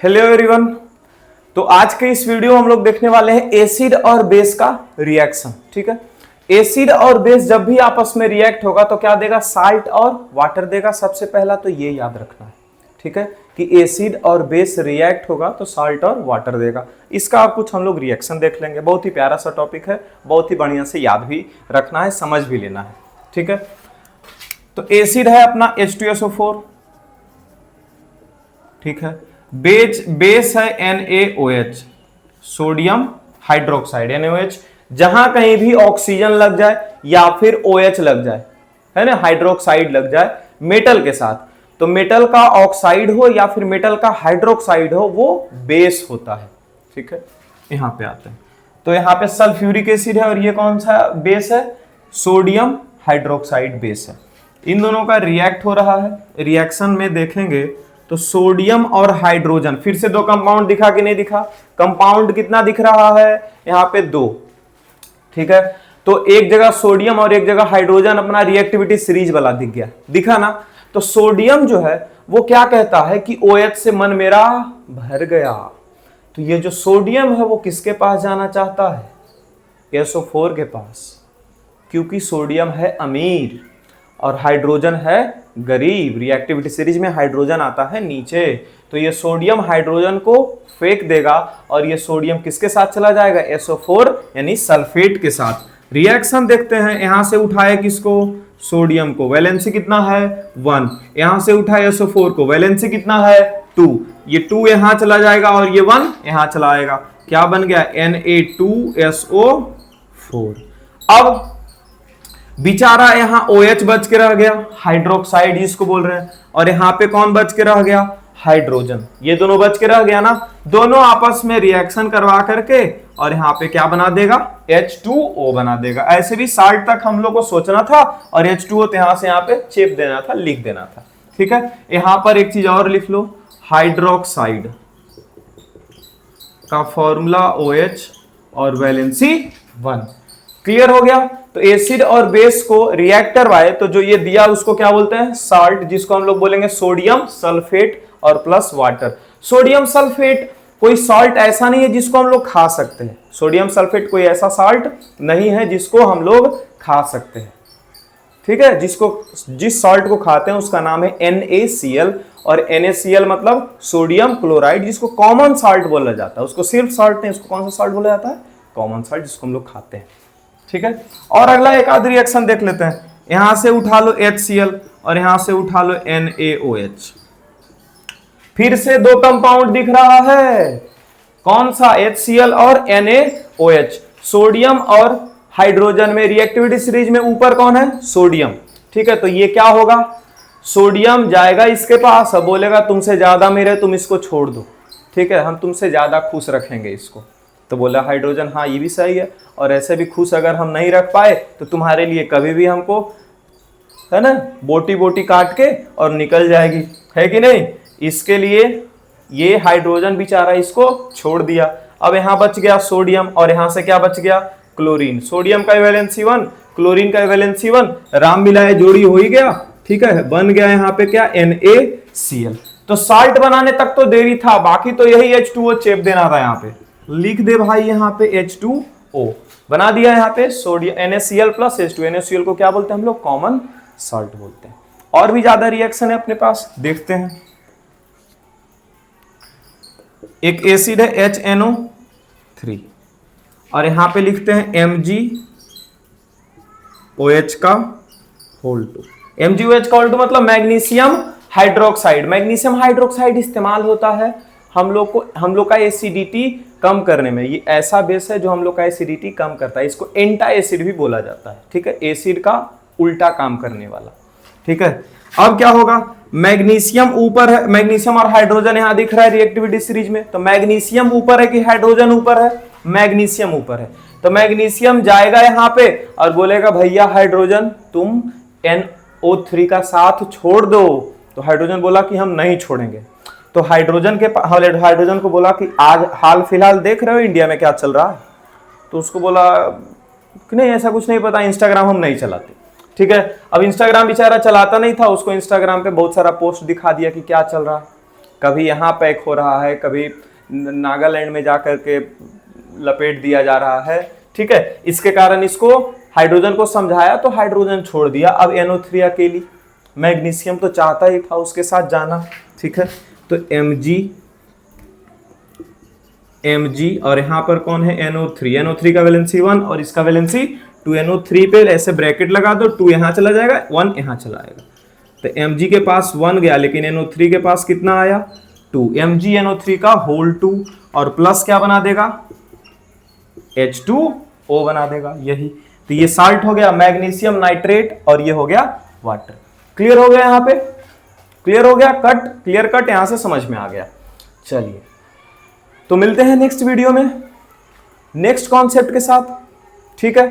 Hello everyone. तो आज के इस वीडियो में हम लोग देखने वाले हैं एसिड और बेस का रिएक्शन। ठीक है, एसिड और बेस जब भी आपस में रिएक्ट होगा तो क्या देगा, साल्ट और वाटर देगा। सबसे पहला तो ये याद रखना है, ठीक है, कि एसिड और बेस रिएक्ट होगा तो साल्ट और वाटर देगा। इसका कुछ हम लोग रिएक्शन देख लेंगे। बहुत ही प्यारा सा टॉपिक है, बहुत ही बढ़िया से याद भी रखना है, समझ भी लेना है। ठीक है, तो एसिड है अपना H2SO4, ठीक है। बेस है NaOH, सोडियम हाइड्रोक्साइड NaOH। जहां कहीं भी ऑक्सीजन लग जाए या फिर OH लग जाए, है ना, हाइड्रोक्साइड लग जाए मेटल के साथ, तो मेटल का ऑक्साइड हो या फिर मेटल का हाइड्रोक्साइड हो, वो बेस होता है। ठीक है, यहां पे आते हैं तो यहां पे सल्फ्यूरिक एसिड है और ये कौन सा बेस है, सोडियम हाइड्रोक्साइड बेस है। इन दोनों का रिएक्ट हो रहा है। रिएक्शन में देखेंगे तो सोडियम और हाइड्रोजन, फिर से दो कंपाउंड दिखा कि नहीं दिखा, कंपाउंड कितना दिख रहा है यहां पे, दो। ठीक है, तो एक जगह सोडियम और एक जगह हाइड्रोजन अपना रिएक्टिविटी सीरीज वाला दिख गया, दिखा ना। तो सोडियम जो है वो क्या कहता है कि OH से मन मेरा भर गया। तो ये जो सोडियम है वो किसके पास जाना चाहता है, SO4 के पास, क्योंकि सोडियम है अमीर और हाइड्रोजन है गरीब। रिएक्टिविटी सीरीज में हाइड्रोजन आता है नीचे, तो ये सोडियम हाइड्रोजन को फेंक देगा और ये सोडियम किसके साथ चला जाएगा, SO4 यानी सल्फेट के साथ। रिएक्शन देखते हैं, यहां से उठाए किसको, सोडियम को, वैलेंसी कितना है 1। यहां से उठाए SO4 को, वैलेंसी कितना है 2। ये 2 यहां चला जाएगा और ये 1 यहां चला आएगा, क्या बन गया Na2SO4। अब बेचारा यहां OH बच के रह गया, हाइड्रोक्साइड जिसको बोल रहे हैं, और यहां पे कौन बच के रह गया, हाइड्रोजन। ये दोनों बच के रह गया ना, दोनों आपस में रिएक्शन करवा करके और यहां पे क्या बना देगा, H2O बना देगा। ऐसे भी साल्ट तक हम लोग को सोचना था और H2O तो यहां से यहां पे चेप देना था, लिख देना था। ठीक है, यहां पर एक चीज और लिख लो, हाइड्रोक्साइड का फॉर्मूला OH और वैलेंसी 1। क्लियर हो गया। तो एसिड और बेस को रिएक्ट करवाए तो जो ये दिया उसको क्या बोलते हैं, साल्ट, जिसको हम लोग बोलेंगे सोडियम सल्फेट और प्लस वाटर। सोडियम सल्फेट कोई साल्ट ऐसा नहीं है जिसको हम लोग खा सकते हैं। सोडियम सल्फेट कोई ऐसा साल्ट नहीं है जिसको हम लोग खा सकते हैं। ठीक है, जिस साल्ट को खाते हैं उसका नाम है NaCl, और NaCl मतलब सोडियम क्लोराइड, जिसको कॉमन साल्ट बोला जाता है। उसको सिर्फ साल्ट नहीं, उसको कौन सा साल्ट बोला जाता है, कॉमन साल्ट, जिसको हम लोग खाते हैं। ठीक है, और अगला एक आध रिएक्शन देख लेते हैं। यहां से उठा लो HCl और यहां से उठा लो NaOH। फिर से दो कंपाउंड दिख रहा है, कौन सा, HCl और NaOH। सोडियम और हाइड्रोजन में रिएक्टिविटी सीरीज में ऊपर कौन है, सोडियम। ठीक है, तो ये क्या होगा, सोडियम जाएगा इसके पास और बोलेगा तुमसे ज्यादा मेरे, तुम इसको छोड़ दो। ठीक है, हम तुमसे ज्यादा खुश रखेंगे इसको। तो बोला हाइड्रोजन हाँ ये भी सही है, और ऐसे भी खुश अगर हम नहीं रख पाए तो तुम्हारे लिए कभी भी हमको, है ना, बोटी बोटी काट के और निकल जाएगी, है कि नहीं। इसके लिए ये हाइड्रोजन बेचारा इसको छोड़ दिया। अब यहां बच गया सोडियम और यहां से क्या बच गया, क्लोरीन। सोडियम का वैलेंसी 1, क्लोरीन का वैलेंसी 1, राम मिलाए जोड़ी हो ही गया। ठीक है, बन गया यहां पे क्या, NaCl। तो साल्ट बनाने तक तो देरी था, बाकी तो यही H2O चेप देना था। यहां पे लिख दे भाई, यहां पे H2O बना दिया, यहां पे sodium NaCl plus H2। NaCl को क्या बोलते हैं हम लोग, कॉमन साल्ट बोलते हैं। और भी ज्यादा रिएक्शन है अपने पास, देखते हैं। एक एसिड है HNO3 और यहां पे लिखते हैं MgOH का होल 2। MgOH का होल 2 मतलब मैग्नीशियम हाइड्रोक्साइड। मैग्नीशियम हाइड्रोक्साइड इस्तेमाल होता है हम लोग का एसिडिटी कम करने में। ये ऐसा बेस है जो हम लोग का एसिडिटी कम करता है। इसको एंटा एसिड भी बोला जाता है। ठीक है, एसिड का उल्टा काम करने वाला। ठीक है, अब क्या होगा, मैग्नीशियम ऊपर है, मैग्नीशियम और हाइड्रोजन यहां दिख रहा है रिएक्टिविटी सीरीज में। तो मैग्नीशियम ऊपर है कि हाइड्रोजन ऊपर है, मैग्नीशियम ऊपर है। तो मैग्नीशियम जाएगा यहां पे और बोलेगा भैया हाइड्रोजन तुम NO3 का साथ छोड़ दो। तो हाइड्रोजन बोला कि हम नहीं छोड़ेंगे। तो हाइड्रोजन को बोला कि आज हाल फिलहाल देख रहे हो इंडिया में क्या चल रहा है। तो उसको बोला कि नहीं ऐसा कुछ नहीं पता, इंस्टाग्राम हम नहीं चलाते। ठीक है, अब इंस्टाग्राम बेचारा चलाता नहीं था, उसको इंस्टाग्राम पे बहुत सारा पोस्ट दिखा दिया कि क्या चल रहा है। कभी यहाँ पैक हो रहा है, कभी नागालैंड में जाकर के लपेट दिया जा रहा है, ठीक है। इसके कारण इसको हाइड्रोजन को समझाया तो हाइड्रोजन छोड़ दिया, अब NO3 अकेली। मैग्नीशियम तो चाहता ही था उसके साथ जाना, ठीक है। तो Mg और यहां पर कौन है NO3 का वैलेंसी 1 और इसका वैलेंसी 2। NO3 पे ऐसे ब्रैकेट लगा दो, 2 यहां चला जाएगा, 1 यहां चला आएगा। तो Mg के पास 1 गया, लेकिन NO3 के पास कितना आया 2। MgNO3 का होल 2 और प्लस क्या बना देगा H2O बना देगा, यही। तो ये साल्ट हो गया, मैग्नीशियम नाइट्रेट, और ये हो गया वाटर। क्लियर हो गया? यहां पे क्लियर हो गया, कट क्लियर कट यहां से समझ में आ गया। चलिए तो मिलते हैं नेक्स्ट वीडियो में नेक्स्ट कॉन्सेप्ट के साथ, ठीक है।